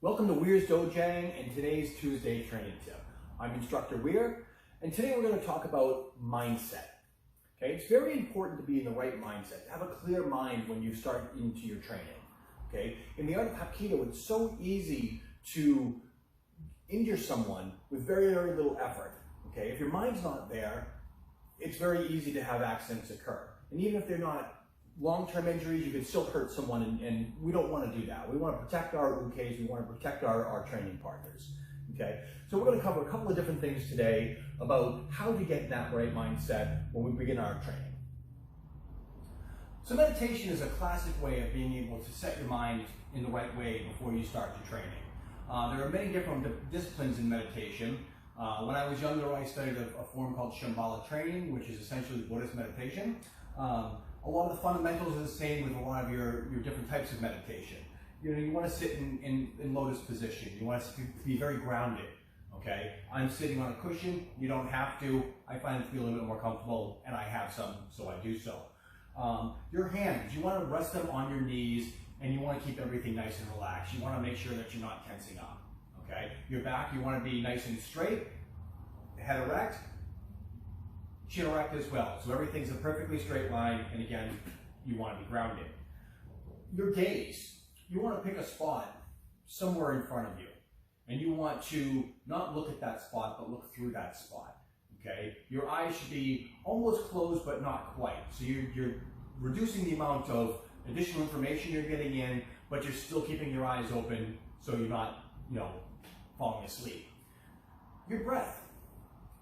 Welcome to Weir's Dojang and today's Tuesday training tip. I'm Instructor Weir, and today we're going to talk about mindset. Okay, it's very important to be in the right mindset, to have a clear mind when you start into your training. Okay, in the art of Hapkido, it's so easy to injure someone with very, very little effort. Okay, if your mind's not there, it's very easy to have accidents occur. And even if they're not long-term injuries, you can still hurt someone, and we don't want to do that. We want to protect our ukes, we want to protect our training partners. Okay, so we're going to cover a couple of different things today about how to get in that right mindset when we begin our training. So meditation is a classic way of being able to set your mind in the right way before you start your training. There are many different disciplines in meditation. When I was younger, I studied a form called Shambhala training, which is essentially Buddhist meditation. A lot of the fundamentals are the same with a lot of your different types of meditation. You know, you want to sit in lotus position. You want to be very grounded. Okay, I'm sitting on a cushion. You don't have to. I find it to be a little bit more comfortable, and I have some, so I do so. Your hands, you want to rest them on your knees, and you want to keep everything nice and relaxed. You want to make sure that you're not tensing up. Okay, your back, you want to be nice and straight, head erect, chin erect as well. So everything's a perfectly straight line, and again, you want to be grounded. Your gaze, you want to pick a spot somewhere in front of you, and you want to not look at that spot, but look through that spot. Okay, your eyes should be almost closed, but not quite. So you're reducing the amount of additional information you're getting in, but you're still keeping your eyes open, so you're not, falling asleep. Your breath,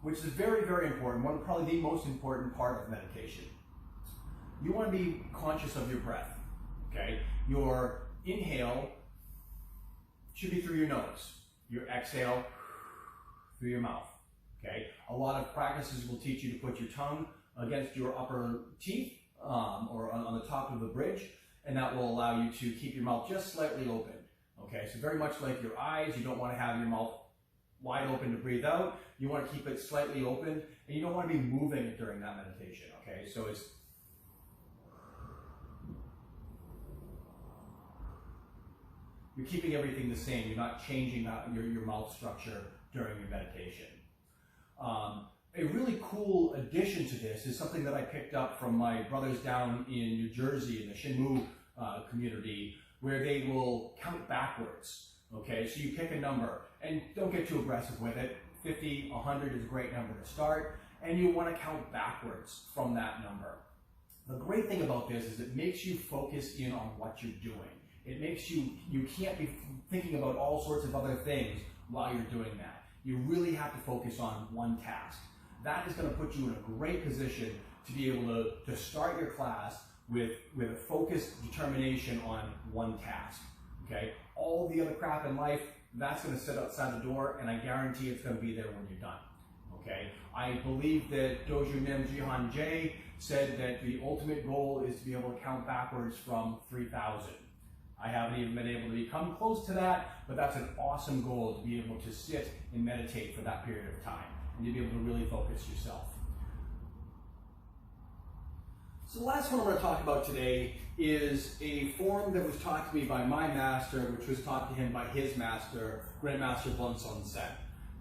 which is very, very important, probably the most important part of meditation. You want to be conscious of your breath, okay? Your inhale should be through your nose. Your exhale through your mouth, okay? A lot of practices will teach you to put your tongue against your upper teeth or on the top of the bridge, and that will allow you to keep your mouth just slightly open, okay? So very much like your eyes, you don't want to have your mouth wide open to breathe out. You want to keep it slightly open, and you don't want to be moving it during that meditation, okay? So you're keeping everything the same. You're not changing your mouth structure during your meditation. A really cool addition to this is something that I picked up from my brothers down in New Jersey in the Shinmu community, where they will count backwards. Okay, so you pick a number, and don't get too aggressive with it. 50, 100 is a great number to start, and you want to count backwards from that number. The great thing about this is it makes you focus in on what you're doing. It makes you can't be thinking about all sorts of other things while you're doing that. You really have to focus on one task. That is going to put you in a great position to be able to start your class with a focused determination on one task. Okay, all the other crap in life, that's going to sit outside the door, and I guarantee it's going to be there when you're done. Okay, I believe that Dojo Mem Jihan Jay said that the ultimate goal is to be able to count backwards from 3,000. I haven't even been able to come close to that, but that's an awesome goal, to be able to sit and meditate for that period of time, and to be able to really focus yourself. So the last one I'm going to talk about today is a form that was taught to me by my master, which was taught to him by his master, Grandmaster Blunson Sen.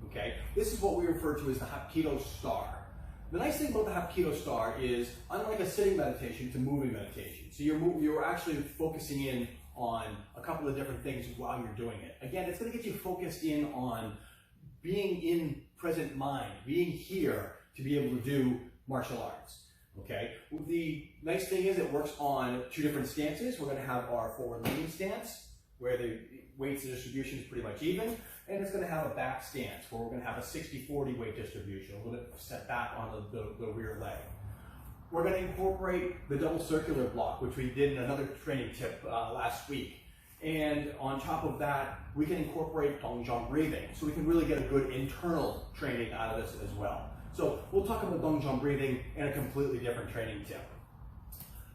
Okay, this is what we refer to as the Hapkido star. The nice thing about the Hapkido star is, unlike a sitting meditation, it's a moving meditation. So you're actually focusing in on a couple of different things while you're doing it. Again, it's going to get you focused in on being in present mind, being here to be able to do martial arts. Okay, the nice thing is it works on two different stances. We're going to have our forward leaning stance, where the weights and distribution is pretty much even, and it's going to have a back stance, where we're going to have a 60-40 weight distribution, a little bit set back on the rear leg. We're going to incorporate the double circular block, which we did in another training tip last week. And on top of that, we can incorporate dongjang breathing, so we can really get a good internal training out of this as well. So we'll talk about dongjang breathing in a completely different training tip.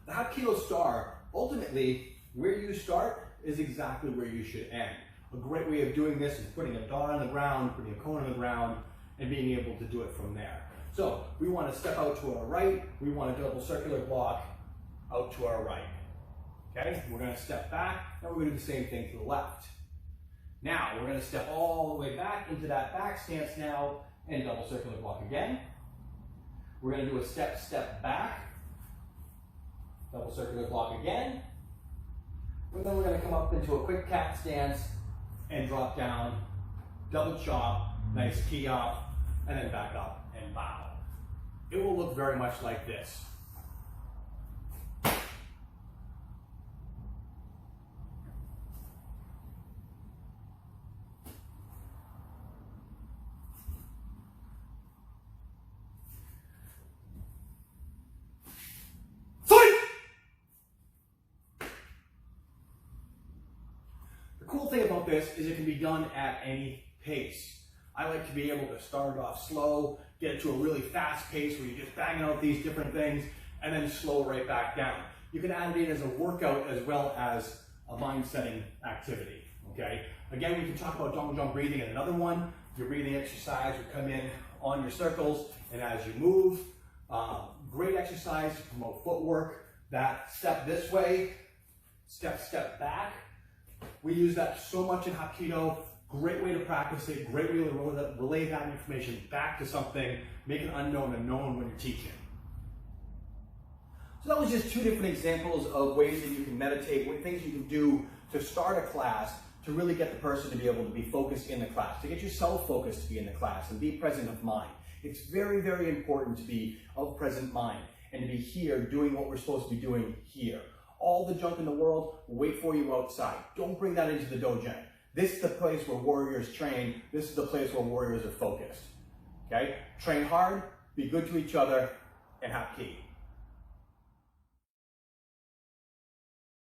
The Hapkido star, ultimately, where you start is exactly where you should end. A great way of doing this is putting a dot on the ground, putting a cone on the ground, and being able to do it from there. So we want to step out to our right, we want a double circular block out to our right. Okay, we're going to step back, and we're going to do the same thing to the left. Now, we're going to step all the way back into that back stance now and double circular block again. We're going to do a step back, double circular block again. And then we're going to come up into a quick cat stance and drop down, double chop, nice key up, and then back up and bow. It will look very much like this. The cool thing about this is it can be done at any pace. I like to be able to start it off slow, get it to a really fast pace where you're just banging out these different things, and then slow right back down. You can add it in as a workout as well as a mind-setting activity, okay? Again, we can talk about Dong breathing in another one. Your breathing exercise would come in on your circles, and as you move, great exercise to promote footwork. That step this way, step back. We use that so much in Hapkido. Great way to practice it, great way to relay that information back to something, make it unknown and known when you're teaching. So that was just two different examples of ways that you can meditate, what things you can do to start a class to really get the person to be able to be focused in the class, to get yourself focused to be in the class and be present of mind. It's very, very important to be of present mind and to be here doing what we're supposed to be doing here. All the junk in the world will wait for you outside. Don't bring that into the dojo. This is the place where warriors train. This is the place where warriors are focused. Okay? Train hard, be good to each other, and have key.